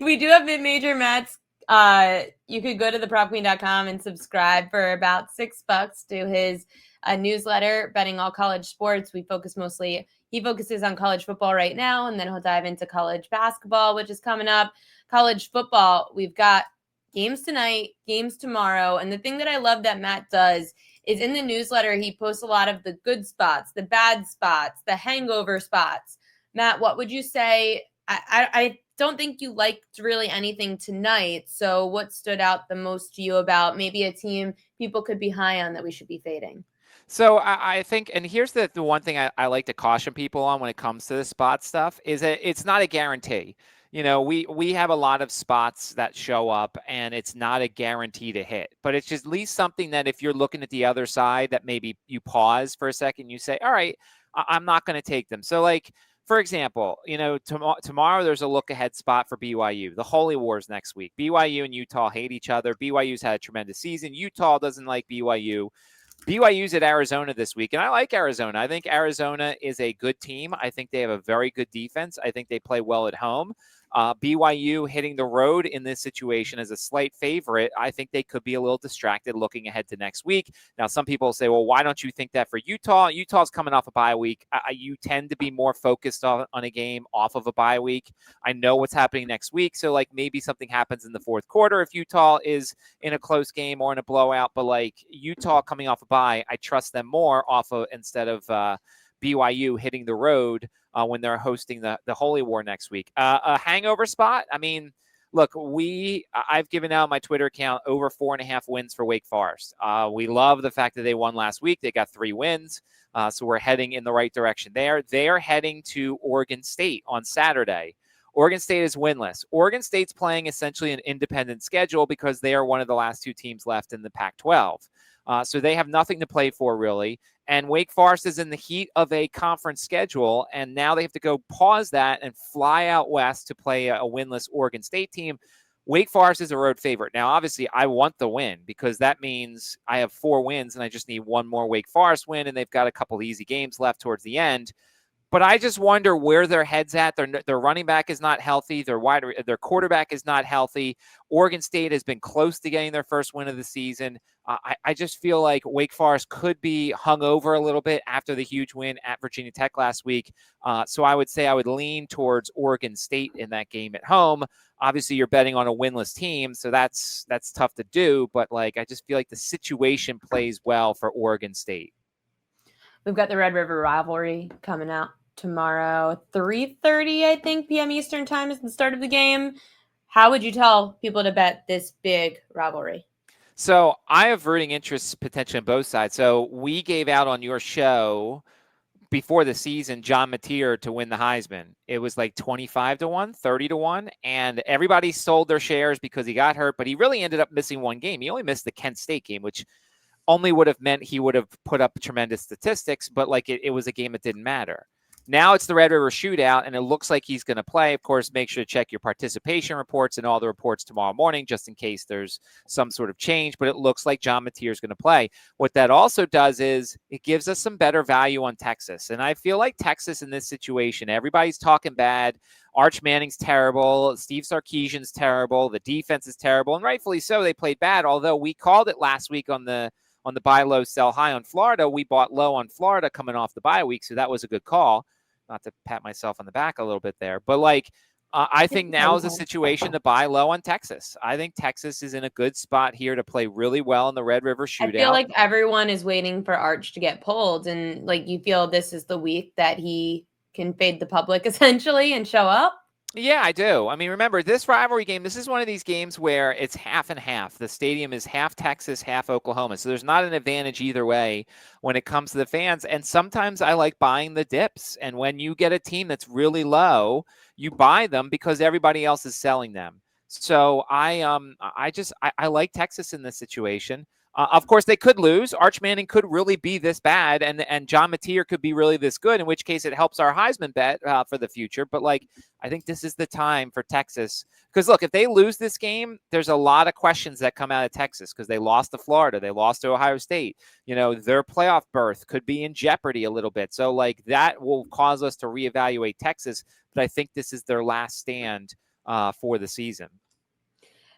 We do have mid-major Mets. You could go to thepropqueen.com and subscribe for about $6 to his newsletter, Betting All College Sports. He focuses on college football right now, and then he'll dive into college basketball, which is coming up. College football, we've got games tonight, games tomorrow. And the thing that I love that Matt does is in the newsletter, he posts a lot of the good spots, the bad spots, the hangover spots. Matt, what would you say? I don't think you liked really anything tonight. So what stood out the most to you about maybe a team people could be high on that we should be fading? So I think, and here's the one thing I like to caution people on when it comes to the spot stuff is that it's not a guarantee. We have a lot of spots that show up and it's not a guarantee to hit, but it's just at least something that if you're looking at the other side that maybe you pause for a second, you say, all right, I'm not going to take them. So like, for example, tomorrow there's a look ahead spot for BYU. The Holy Wars next week. BYU and Utah hate each other. BYU's had a tremendous season. Utah doesn't like BYU. BYU's at Arizona this week, and I like Arizona. I think Arizona is a good team. I think they have a very good defense. I think they play well at home. BYU hitting the road in this situation as a slight favorite. I think they could be a little distracted looking ahead to next week. Now, some people say, well, why don't you think that for Utah? Utah's coming off a bye week. You tend to be more focused on a game off of a bye week. I know what's happening next week. So, like, maybe something happens in the fourth quarter if Utah is in a close game or in a blowout. But, like, Utah coming off a bye, I trust them more off of instead of BYU hitting the road when they're hosting the Holy War next week. A hangover spot, I mean, look, I've given out my Twitter account over 4.5 wins for Wake Forest. We love the fact that they won last week. They got 3 wins. So we're heading in the right direction there. They're heading to Oregon State on Saturday. Oregon State is winless. Oregon State's playing essentially an independent schedule because they are one of the last 2 teams left in the Pac-12. So they have nothing to play for, really. And Wake Forest is in the heat of a conference schedule, and now they have to go pause that and fly out west to play a winless Oregon State team. Wake Forest is a road favorite. Now, obviously, I want the win because that means I have 4 wins and I just need one more Wake Forest win, and they've got a couple easy games left towards the end. But I just wonder where their head's at. Their running back is not healthy. Their quarterback is not healthy. Oregon State has been close to getting their first win of the season. I just feel like Wake Forest could be hung over a little bit after the huge win at Virginia Tech last week. So I would say I would lean towards Oregon State in that game at home. Obviously, you're betting on a winless team, so that's tough to do. But like, I just feel like the situation plays well for Oregon State. We've got the Red River rivalry coming out tomorrow, 3:30, I think, p.m. Eastern time is the start of the game. How would you tell people to bet this big rivalry? So I have rooting interests potentially on both sides. So we gave out on your show before the season John Mateer to win the Heisman. It was like 25-1, 30-1, and everybody sold their shares because he got hurt, but he really ended up missing one game. He only missed the Kent State game, which only would have meant he would have put up tremendous statistics, but like it was a game that didn't matter. Now it's the Red River Shootout, and it looks like he's going to play. Of course, make sure to check your participation reports and all the reports tomorrow morning, just in case there's some sort of change. But it looks like John Mateer is going to play. What that also does is it gives us some better value on Texas. And I feel like Texas in this situation, everybody's talking bad. Arch Manning's terrible. Steve Sarkisian's terrible. The defense is terrible. And rightfully so, they played bad, although we called it last week on the buy low, sell high on Florida. We bought low on Florida coming off the bye week, so that was a good call. Not to pat myself on the back a little bit there, but like I think now is a situation to buy low on Texas. I think Texas is in a good spot here to play really well in the Red River Shootout. I feel like everyone is waiting for Arch to get pulled, and like you feel this is the week that he can fade the public essentially and show up. Yeah, I do. I mean, remember, this rivalry game, this is one of these games where it's half and half. The stadium is half Texas, half Oklahoma. So there's not an advantage either way when it comes to the fans. And sometimes I like buying the dips. And when you get a team that's really low, you buy them because everybody else is selling them. So I like Texas in this situation. Of course, they could lose. Arch Manning could really be this bad, and John Mateer could be really this good, in which case it helps our Heisman bet for the future. But, like, I think this is the time for Texas. Because, look, if they lose this game, there's a lot of questions that come out of Texas because they lost to Florida. They lost to Ohio State. You know, their playoff berth could be in jeopardy a little bit. So, like, that will cause us to reevaluate Texas. But I think this is their last stand for the season.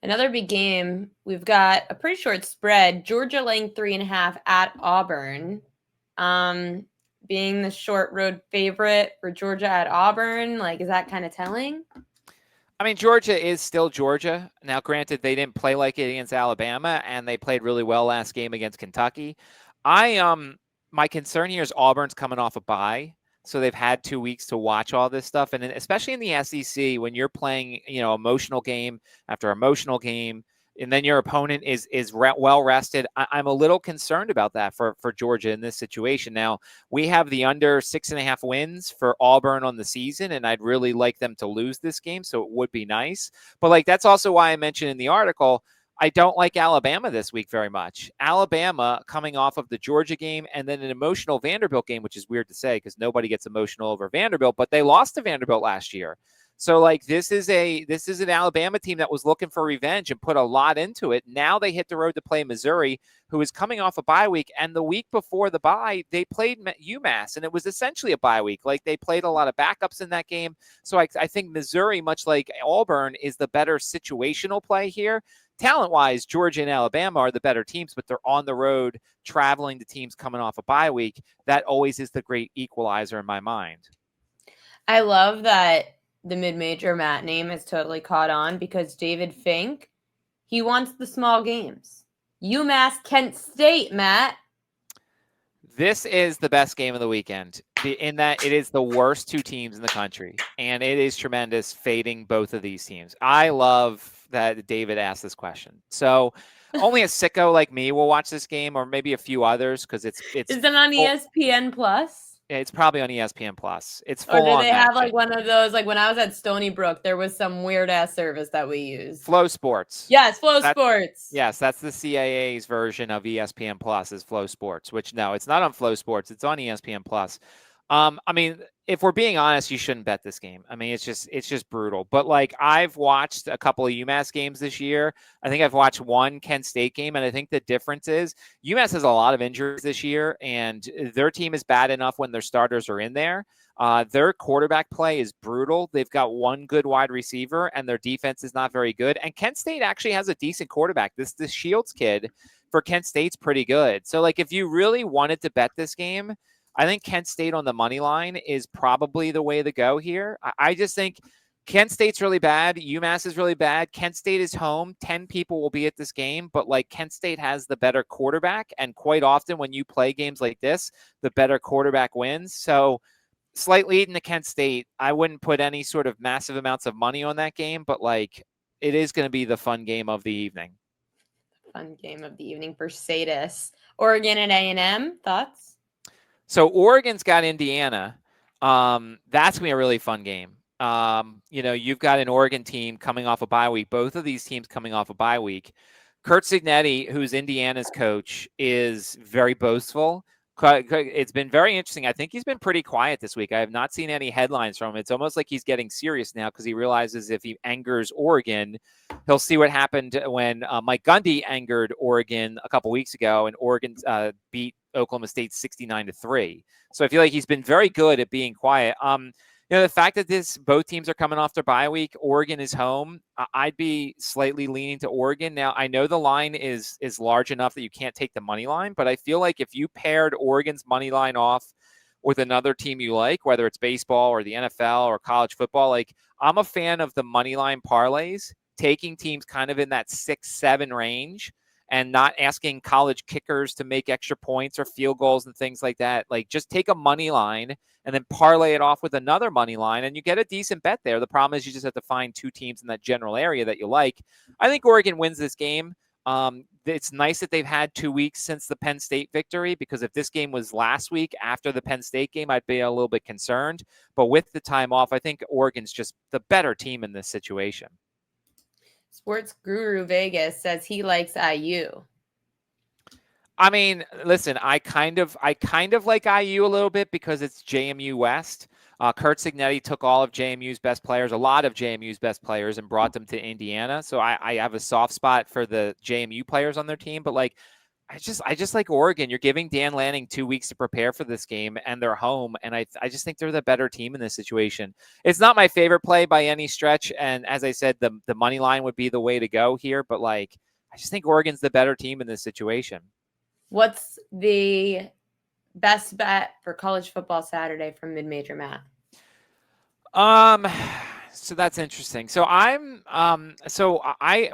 Another big game. We've got a pretty short spread. Georgia laying 3.5 at Auburn. Being the short road favorite for Georgia at Auburn, like, is that kind of telling? I mean, Georgia is still Georgia. Now, granted, they didn't play like it against Alabama, and they played really well last game against Kentucky. My concern here is Auburn's coming off a bye, so they've had 2 weeks to watch all this stuff, and especially in the SEC, when you're playing, emotional game after emotional game, and then your opponent is well rested. I'm a little concerned about that for Georgia in this situation. Now, we have the under 6.5 wins for Auburn on the season, and I'd really like them to lose this game, so it would be nice. But that's also why I mentioned in the article, I don't like Alabama this week very much. Alabama coming off of the Georgia game and then an emotional Vanderbilt game, which is weird to say because nobody gets emotional over Vanderbilt, but they lost to Vanderbilt last year. So this is an Alabama team that was looking for revenge and put a lot into it. Now they hit the road to play Missouri, who is coming off a bye week. And the week before the bye, they played UMass, and it was essentially a bye week. They played a lot of backups in that game. So I think Missouri, much like Auburn, is the better situational play here. Talent-wise, Georgia and Alabama are the better teams, but they're on the road traveling to teams coming off a bye week. That always is the great equalizer in my mind. I love that the mid-major Matt name has totally caught on because David Fink, he wants the small games. UMass Kent State, Matt. This is the best game of the weekend in that it is the worst two teams in the country, and it is tremendous fading both of these teams. I love that David asked this question. So only a sicko like me will watch this game, or maybe a few others, because it's. Is it on ESPN Plus? It's probably on ESPN Plus. It's full on. Or do they have matching. one of those? When I was at Stony Brook, there was some weird ass service that we used. Flow Sports. Yes, Flow Sports. Yes, that's the CAA's version of ESPN Plus is Flow Sports. Which no, it's not on Flow Sports. It's on ESPN Plus. I mean, if we're being honest, you shouldn't bet this game. I mean, it's just brutal. But I've watched a couple of UMass games this year. I think I've watched one Kent State game, and I think the difference is UMass has a lot of injuries this year, and their team is bad enough when their starters are in there. Their quarterback play is brutal. They've got one good wide receiver, and their defense is not very good. And Kent State actually has a decent quarterback. This Shields kid for Kent State's pretty good. So if you really wanted to bet this game, I think Kent State on the money line is probably the way to go here. I just think Kent State's really bad. UMass is really bad. Kent State is home. 10 people will be at this game, but Kent State has the better quarterback. And quite often when you play games like this, the better quarterback wins. So slight lead into Kent State. I wouldn't put any sort of massive amounts of money on that game, but it is going to be the fun game of the evening. Fun game of the evening for Sadis. Oregon and A&M, thoughts? So Oregon's got Indiana. That's going to be a really fun game. You've got an Oregon team coming off a bye week. Both of these teams coming off a bye week. Curt Cignetti, who's Indiana's coach, is very boastful. It's been very interesting. I think he's been pretty quiet this week. I have not seen any headlines from him. It's almost like he's getting serious now because he realizes if he angers Oregon, he'll see what happened when Mike Gundy angered Oregon a couple weeks ago, and Oregon beat Oklahoma State 69-3. So I feel like he's been very good at being quiet. The fact that both teams are coming off their bye week, Oregon is home. I'd be slightly leaning to Oregon. Now, I know the line is large enough that you can't take the money line, but I feel like if you paired Oregon's money line off with another team you like, whether it's baseball or the NFL or college football, I'm a fan of the money line parlays, taking teams kind of in that 6-7 range and not asking college kickers to make extra points or field goals and things like that. Just take a money line and then parlay it off with another money line, and you get a decent bet there. The problem is you just have to find two teams in that general area that you like. I think Oregon wins this game. It's nice that they've had 2 weeks since the Penn State victory, because if this game was last week after the Penn State game, I'd be a little bit concerned. But with the time off, I think Oregon's just the better team in this situation. Sports Guru Vegas says he likes IU. I mean, listen, I kind of like IU a little bit because it's JMU West. Curt Cignetti took all of JMU's best players, a lot of JMU's best players, and brought them to Indiana. So I have a soft spot for the JMU players on their team. But I just like Oregon. You're giving Dan Lanning 2 weeks to prepare for this game, and they're home. And I just think they're the better team in this situation. It's not my favorite play by any stretch. And as I said, the money line would be the way to go here. But like, I just think Oregon's the better team in this situation. What's the best bet for college football Saturday from mid-major Matt? So that's interesting. So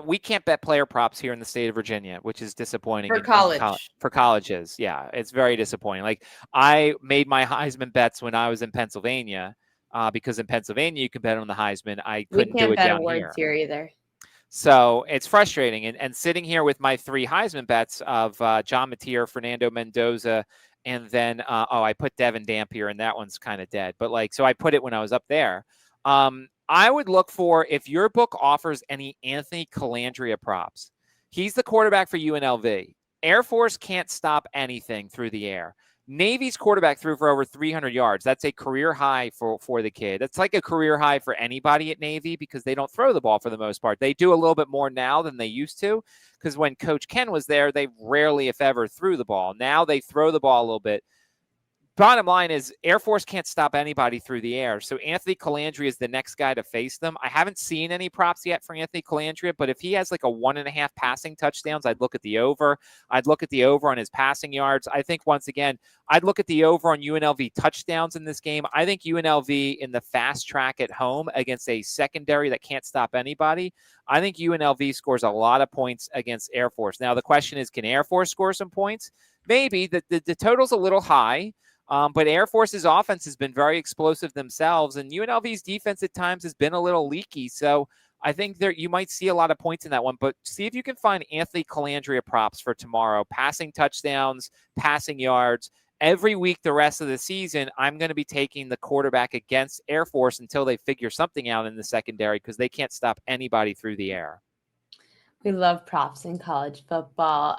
we can't bet player props here in the state of Virginia, which is disappointing For college. for colleges. Yeah, it's very disappointing. Like I made my Heisman bets when I was in Pennsylvania, because in Pennsylvania you can bet on the Heisman. I couldn't do it bet down awards here either. So it's frustrating. And sitting here with my 3 Heisman bets of John Mateer, Fernando Mendoza, and then I put Devin Damp here, and that one's kind of dead. But like, so I put it when I was up there. I would look for, if your book offers any Anthony Calandria props. He's the quarterback for UNLV. Air Force can't stop anything through the air. Navy's quarterback threw for over 300 yards. That's a career high for the kid. That's like a career high for anybody at Navy because they don't throw the ball for the most part. They do a little bit more now than they used to, because when Coach Ken was there, they rarely, if ever, threw the ball. Now they throw the ball a little bit. Bottom line is Air Force can't stop anybody through the air. So Anthony Calandria is the next guy to face them. I haven't seen any props yet for Anthony Calandria, but if he has like a 1.5 passing touchdowns, I'd look at the over. I'd look at the over on his passing yards. I think, once again, I'd look at the over on UNLV touchdowns in this game. I think UNLV in the fast track at home against a secondary that can't stop anybody. I think UNLV scores a lot of points against Air Force. Now, the question is, can Air Force score some points? Maybe. The total's a little high. But Air Force's offense has been very explosive themselves, and UNLV's defense at times has been a little leaky. So I think you might see a lot of points in that one. But see if you can find Anthony Calandria props for tomorrow. Passing touchdowns, passing yards. Every week the rest of the season, I'm going to be taking the quarterback against Air Force until they figure something out in the secondary, because they can't stop anybody through the air. We love props in college football.